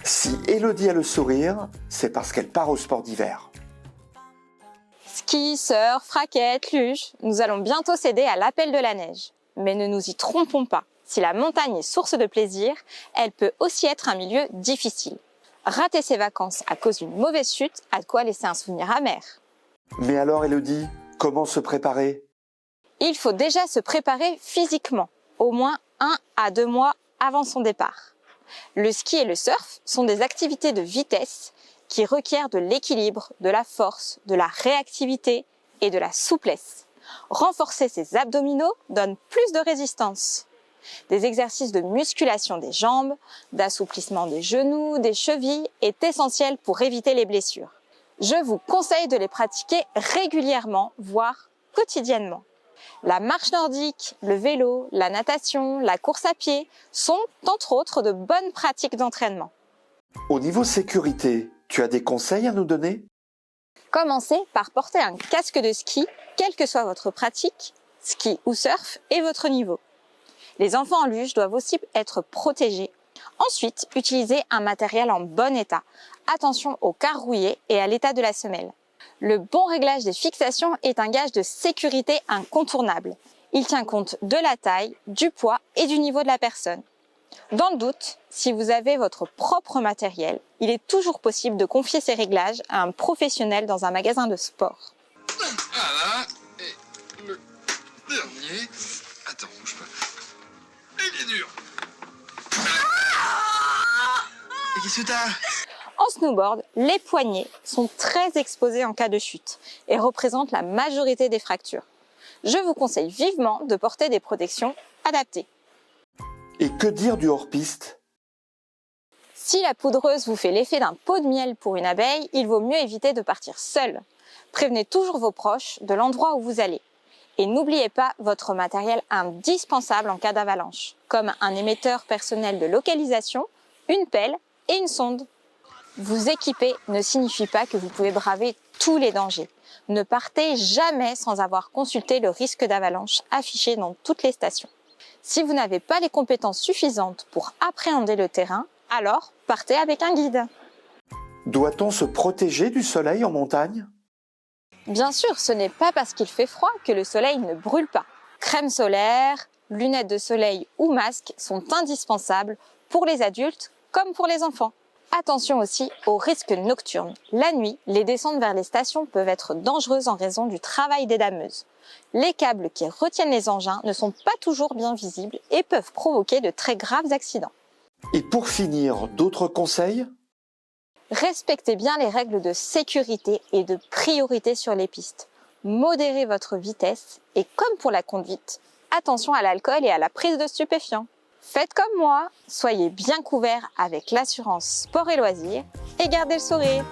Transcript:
Si Élodie a le sourire, c'est parce qu'elle part au sport d'hiver. Ski, surf, raquettes, luge, nous allons bientôt céder à l'appel de la neige. Mais ne nous y trompons pas, si la montagne est source de plaisir, elle peut aussi être un milieu difficile. Rater ses vacances à cause d'une mauvaise chute a de quoi laisser un souvenir amer. Mais alors Élodie, comment se préparer? Il faut déjà se préparer physiquement, au moins 1 à 2 mois avant son départ. Le ski et le surf sont des activités de vitesse qui requièrent de l'équilibre, de la force, de la réactivité et de la souplesse. Renforcer ses abdominaux donne plus de résistance. Des exercices de musculation des jambes, d'assouplissement des genoux, des chevilles est essentiel pour éviter les blessures. Je vous conseille de les pratiquer régulièrement, voire quotidiennement. La marche nordique, le vélo, la natation, la course à pied sont, entre autres, de bonnes pratiques d'entraînement. Au niveau sécurité, tu as des conseils à nous donner? Commencez par porter un casque de ski, quelle que soit votre pratique, ski ou surf, et votre niveau. Les enfants en luge doivent aussi être protégés. Ensuite, utilisez un matériel en bon état. Attention aux carres rouillées et à l'état de la semelle. Le bon réglage des fixations est un gage de sécurité incontournable. Il tient compte de la taille, du poids et du niveau de la personne. Dans le doute, si vous avez votre propre matériel, il est toujours possible de confier ces réglages à un professionnel dans un magasin de sport. Voilà, et le dernier. Attends, bouge pas. Il est dur. Et qu'est-ce que t'as? En snowboard, les poignets sont très exposés en cas de chute et représentent la majorité des fractures. Je vous conseille vivement de porter des protections adaptées. Et que dire du hors-piste? Si la poudreuse vous fait l'effet d'un pot de miel pour une abeille, il vaut mieux éviter de partir seul. Prévenez toujours vos proches de l'endroit où vous allez. Et n'oubliez pas votre matériel indispensable en cas d'avalanche, comme un émetteur personnel de localisation, une pelle et une sonde. Vous équiper ne signifie pas que vous pouvez braver tous les dangers. Ne partez jamais sans avoir consulté le risque d'avalanche affiché dans toutes les stations. Si vous n'avez pas les compétences suffisantes pour appréhender le terrain, alors partez avec un guide. Doit-on se protéger du soleil en montagne? Bien sûr, ce n'est pas parce qu'il fait froid que le soleil ne brûle pas. Crème solaire, lunettes de soleil ou masque sont indispensables pour les adultes comme pour les enfants. Attention aussi aux risques nocturnes. La nuit, les descentes vers les stations peuvent être dangereuses en raison du travail des dameuses. Les câbles qui retiennent les engins ne sont pas toujours bien visibles et peuvent provoquer de très graves accidents. Et pour finir, d'autres conseils? Respectez bien les règles de sécurité et de priorité sur les pistes. Modérez votre vitesse et comme pour la conduite, attention à l'alcool et à la prise de stupéfiants. Faites comme moi, soyez bien couverts avec l'assurance sport et loisirs et gardez le sourire.